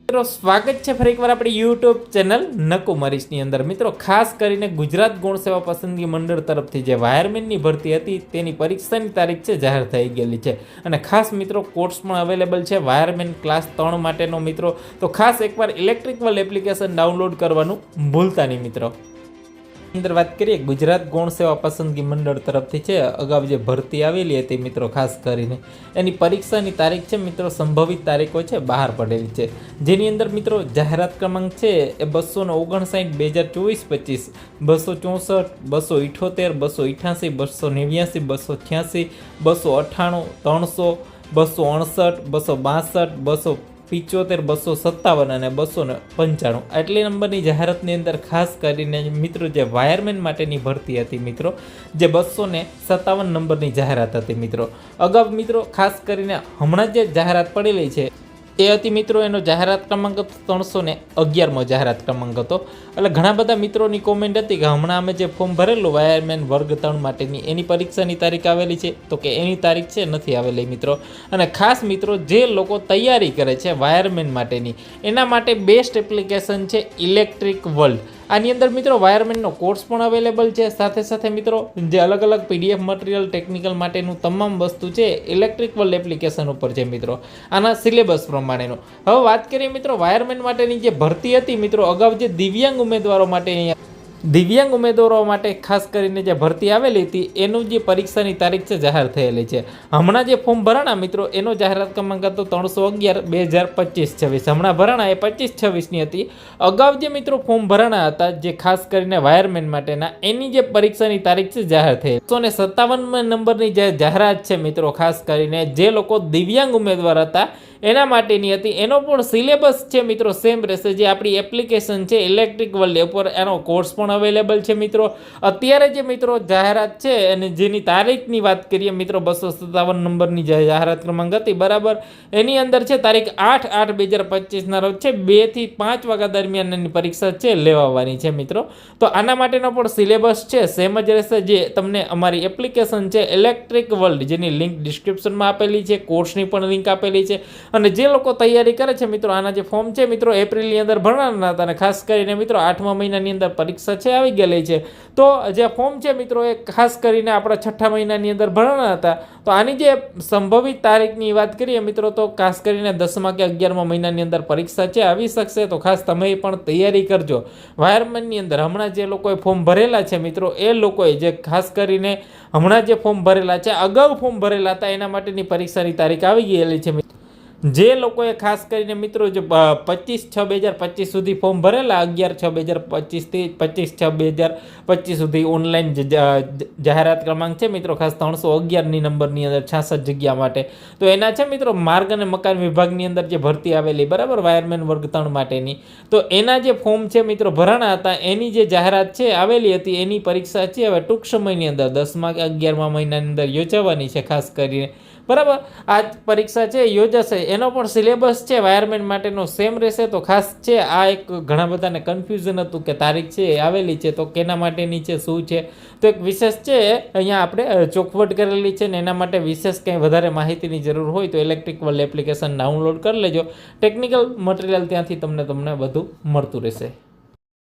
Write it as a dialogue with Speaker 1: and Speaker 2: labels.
Speaker 1: મિત્રો સ્વાગત છે ફરી એકવાર આપણી યુટ્યુબ ચેનલ નકુમરીશની અંદર। મિત્રો ખાસ કરીને ગુજરાત ગૌણ સેવા પસંદગી મંડળ તરફથી જે વાયરમેનની ભરતી હતી તેની પરીક્ષાની તારીખ છે જાહેર થઈ ગયેલી છે અને ખાસ મિત્રો કોર્સ પણ અવેલેબલ છે વાયરમેન ક્લાસ 3 માટેનો મિત્રો। તો ખાસ એકવાર ઇલેક્ટ્રિકલ એપ્લિકેશન ડાઉનલોડ કરવાનું ભૂલતા નહીં મિત્રો। અંદર વાત કરીએ ગુજરાત ગૌણ સેવા પસંદગી મંડળ તરફથી છે અગાઉ જે ભરતી આવેલી હતી મિત્રો ખાસ કરીને એની પરીક્ષાની તારીખ છે મિત્રો સંભવિત તારીખો છે બહાર પડેલી છે, જેની અંદર મિત્રો જાહેરાત ક્રમાંક છે એ 259 2024-25, 264, 278, 288, 289, 286, 298, 300, 268, 262, 275, 257 અને 295 આટલી નંબરની જાહેરાતની અંદર ખાસ કરીને મિત્રો જે વાયરમેન માટેની ભરતી હતી મિત્રો, જે 257 નંબરની જાહેરાત હતી મિત્રો। અગાઉ મિત્રો ખાસ કરીને હમણાં જે જાહેરાત પડેલી છે એ હતી મિત્રો એનો જાહેરાત ક્રમાંક 311મો જાહેરાત ક્રમાંક હતો। એટલે ઘણા બધા મિત્રોની કોમેન્ટ હતી કે હમણાં અમે જે ફોર્મ ભરેલું વાયરમેન વર્ગ 3 માટેની એની પરીક્ષાની તારીખ આવેલી છે, તો કે એની તારીખ છે નથી આવેલી મિત્રો। અને ખાસ મિત્રો જે લોકો તૈયારી કરે છે વાયરમેન માટેની એના માટે બેસ્ટ એપ્લિકેશન છે ઇલેક્ટ્રિક વર્લ્ડ। આની અંદર મિત્રો વાયરમેનનો કોર્સ પણ અવેલેબલ છે, સાથે સાથે મિત્રો જે અલગ અલગ પીડીએફ મટીરિયલ ટેકનિકલ માટેનું તમામ વસ્તુ છે ઇલેક્ટ્રિક વર્લ્ડ એપ્લિકેશન ઉપર છે મિત્રો, આના સિલેબસ પ્રમાણેનો। હવે વાત કરીએ મિત્રો વાયરમેન માટેની જે ભરતી હતી મિત્રો, અગાઉ જે દિવ્યાંગ ઉમેદવારો માટે ખાસ કરીને જે ભરતી આવેલી હતી એનું જે પરીક્ષાની તારીખ છે જાહેર થયેલી છે। હમણાં જે ફોર્મ ભરાણા મિત્રો એનો જાહેરાત ક્રમાંક હતો 311/2025-26, હમણાં ભરાણા એ 25-26ની હતી। અગાઉ જે મિત્રો ફોર્મ ભરાણા હતા જે ખાસ કરીને વાયરમેન માટેના એની જે પરીક્ષાની તારીખ છે જાહેર થઈ 257 નંબરની જે જાહેરાત છે મિત્રો, ખાસ કરીને જે લોકો દિવ્યાંગ ઉમેદવાર હતા એના માટેની હતી, એનો પણ સિલેબસ છે મિત્રો સેમ રહેશે। જે આપણી એપ્લિકેશન છે ઇલેક્ટ્રિક વર્લ્ડ ઉપર એનો કોર્સ પણ અવેલેબલ છે મિત્રો। અત્યારે જે મિત્રો જાહેરાત છે અને જેની તારીખની વાત કરીએ મિત્રો 257 નંબરની જે જાહેરાત ક્રમાંક હતી બરાબર, એની અંદર છે તારીખ 8/8/2025ના રોજ છે 2 થી 5 વાગ્યા દરમિયાન એની પરીક્ષા છે લેવાવાની છે મિત્રો। તો આના માટેનો પણ સિલેબસ છે સેમ જ રહેશે। જે તમને અમારી એપ્લિકેશન છે ઇલેક્ટ્રિક વર્લ્ડ જેની લિંક ડિસ્ક્રિપ્શનમાં આપેલી છે, કોર્સની પણ લિંક આપેલી છે। અને જે લોકો તૈયારી કરે છે મિત્રો આના જે ફોર્મ છે મિત્રો એપ્રિલની અંદર ભરવાના હતા અને ખાસ કરીને મિત્રો 8મા મહિનાની અંદર પરીક્ષા છે આવી ગયેલી છે। તો જે ફોર્મ છે મિત્રો એ ખાસ કરીને આપણા 6ઠા મહિનાની અંદર ભરવાના હતા। તો આની જે સંભવિત તારીખની વાત કરીએ મિત્રો તો ખાસ કરીને 10મા કે 11મા મહિનાની અંદર પરીક્ષા છે આવી શકશે। તો ખાસ તમે પણ તૈયારી કરજો વાયરમેનની અંદર। હમણાં જે લોકોએ ફોર્મ ભરેલા છે મિત્રો એ લોકોએ જે ખાસ કરીને હમણાં જે ફોર્મ ભરેલા છે અગાઉ ફોર્મ ભરેલા હતા એના માટેની પરીક્ષાની તારીખ આવી ગયેલી છે। જે લોકોએ ખાસ કરીને મિત્રો જે 25/6/2025 સુધી ફોર્મ ભરેલા 11/6/2025 થી 25/6/2025 સુધી ઓનલાઈન જાહેરાત ક્રમાંક છે મિત્રો ખાસ 311ની નંબરની અંદર 66 જગ્યા માટે, તો એના છે મિત્રો માર્ગ અને મકાન વિભાગની અંદર જે ભરતી આવેલી બરાબર વાયરમેન વર્ગ 3 માટેની, તો એના જે ફોર્મ છે મિત્રો ભરાણા હતા એની જે જાહેરાત છે આવેલી હતી એની પરીક્ષા છે હવે ટૂંક સમયની અંદર 10મા કે 11મા મહિનાની અંદર યોજાવાની છે ખાસ કરીને બરાબર। આ પરીક્ષા છે યોજાશે, એનો પણ સિલેબસ છે વાયરમેન માટેનો સેમ રહેશે। તો ખાસ છે આ એક ઘણા બધાને કન્ફ્યુઝન હતું કે તારીખ છે આવેલી છે તો કેના માટેની છે શું છે, તો એક વિશેષ છે અહીંયા આપણે ચોખવટ કરેલી છે ને એના માટે વિશેષ કંઈ વધારે માહિતીની જરૂર હોય તો ઇલેક્ટ્રિક વર્લ્ડ એપ્લિકેશન ડાઉનલોડ કરી લેજો, ટેકનિકલ મટીરિયલ ત્યાંથી તમને બધું મળતું રહેશે।